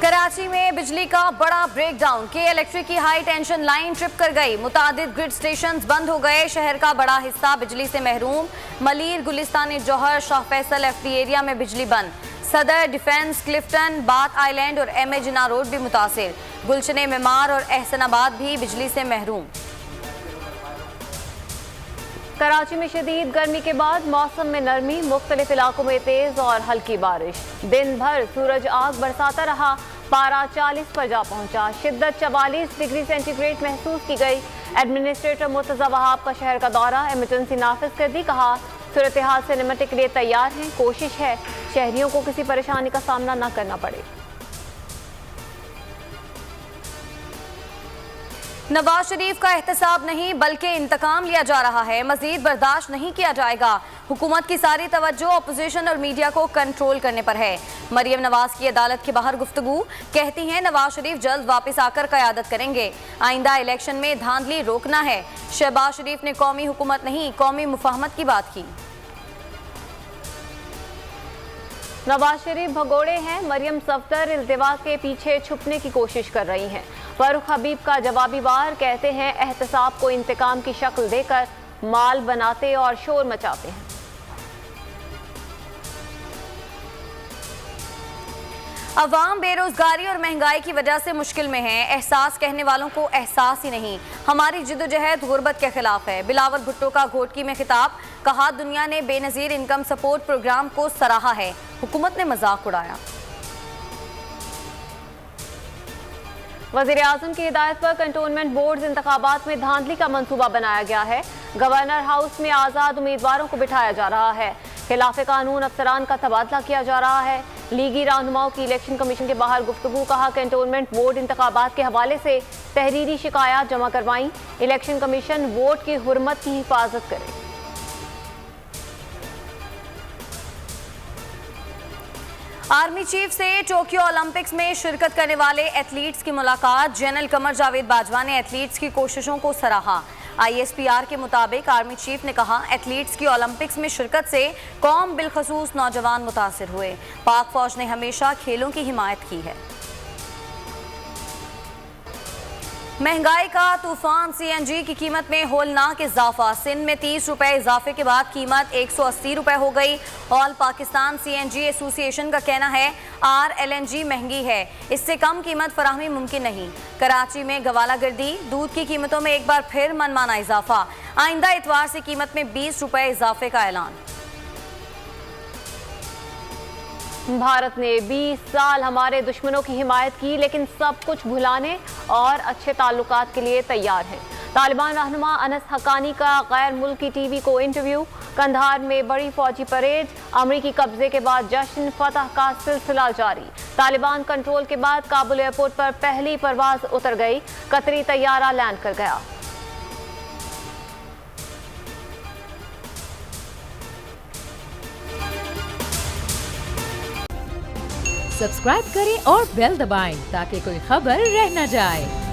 कराची में बिजली का बड़ा ब्रेकडाउन। के इलेक्ट्रिक की हाई टेंशन लाइन ट्रिप कर गई। मुतादिद ग्रिड स्टेशंस बंद हो गए। शहर का बड़ा हिस्सा बिजली से महरूम। मलीर, गुलिस्तान जौहर, शाह फैसल एफडी एरिया में बिजली बंद। सदर, डिफेंस, क्लिफ्टन, बाथ आइलैंड और एम ए जिन्ना रोड भी मुतासिर। गुलशन मेमार और एहसनाबाद भी बिजली से महरूम। कराची में शदीद गर्मी के बाद मौसम में नरमी। मुख्तलिफ इलाकों में तेज और हल्की बारिश। दिन भर सूरज आग बरसाता रहा। पारा 40 पर जा पहुंचा। शिद्दत 44 डिग्री सेंटीग्रेड महसूस की गई। एडमिनिस्ट्रेटर मुर्तजा वहाब का शहर का दौरा। इमरजेंसी नाफिज कर दी। कहा सूरत हाल से निपटने के लिए तैयार हैं। कोशिश है शहरियों को किसी परेशानी का सामना न करना पड़े। नवाज शरीफ का एहतसाब नहीं बल्कि इंतकाम लिया जा रहा है। मजीद बर्दाश्त नहीं किया जाएगा। हुकूमत की सारी तवज्जो अपोजिशन और मीडिया को कंट्रोल करने पर है। मरियम नवाज की अदालत के बाहर गुफ्तगू। कहती हैं नवाज शरीफ जल्द वापस आकर क़यादत करेंगे। आइंदा इलेक्शन में धांधली रोकना है। शहबाज शरीफ ने कौमी हुकूमत नहीं कौमी मुफाहमत की बात की। नवाज शरीफ भगोड़े हैं। मरियम सफदर इल्तिवा के पीछे छुपने की कोशिश कर रही हैं। फारूक हबीब का जवाबी वार। कहते हैं एहतसाब को इंतकाम की शक्ल देकर माल बनाते और शोर मचाते हैं। अवाम बेरोजगारी और महंगाई की वजह से मुश्किल में है। एहसास कहने वालों को एहसास ही नहीं। हमारी जिद्दोजहद गुर्बत के खिलाफ है। बिलावल भुट्टो का घोटकी में खिताब। कहा दुनिया ने बेनजीर इनकम सपोर्ट प्रोग्राम को सराहा है। हुकूमत ने मजाक उड़ाया। वज़ीर आज़म की हिदायत पर कंटोनमेंट बोर्ड इंतखाबात में धांधली का मंसूबा बनाया गया है। गवर्नर हाउस में आज़ाद उम्मीदवारों को बिठाया जा रहा है। खिलाफ कानून अफसरान का तबादला किया जा रहा है। लीगी रहनुमाओं की इलेक्शन कमीशन के बाहर गुफ्तगू। कहा कंटोनमेंट बोर्ड इंतखाबात के हवाले से तहरीरी शिकायत जमा करवाई। इलेक्शन कमीशन वोट की हुर्मत की हिफाजत करे। आर्मी चीफ से टोक्यो ओलंपिक्स में शिरकत करने वाले एथलीट्स की मुलाकात। जनरल कमर जावेद बाजवा ने एथलीट्स की कोशिशों को सराहा। ISPR के मुताबिक आर्मी चीफ ने कहा एथलीट्स की ओलंपिक्स में शिरकत से कौम बिलखसूस नौजवान मुतासिर हुए। पाक फौज ने हमेशा खेलों की हिमायत की है। महंगाई का तूफान। CNG की कीमत में होलनाक इजाफा। सिंध में 30 रुपए इजाफे के बाद कीमत 180 रुपए हो गई। ऑल पाकिस्तान CNG एसोसिएशन का कहना है RLNG महंगी है। इससे कम कीमत फराहमी मुमकिन नहीं। कराची में गवाला गर्दी। दूध की कीमतों में एक बार फिर मनमाना इजाफा। आइंदा इतवार से कीमत में 20 रुपए इजाफे का ऐलान। भारत ने 20 साल हमारे दुश्मनों की हिमायत की लेकिन सब कुछ भुलाने और अच्छे ताल्लुकात के लिए तैयार है। तालिबान रहनुमा अनस हक्कानी का गैर मुल्की TV को इंटरव्यू। कंधार में बड़ी फौजी परेड। अमरीकी कब्जे के बाद जश्न फतह का सिलसिला जारी। तालिबान कंट्रोल के बाद काबुल एयरपोर्ट पर पहली परवाज उतर गई। कतरी तैयारा लैंड कर गया। सब्सक्राइब करें और बेल दबाएं ताकि कोई खबर रह न जाए।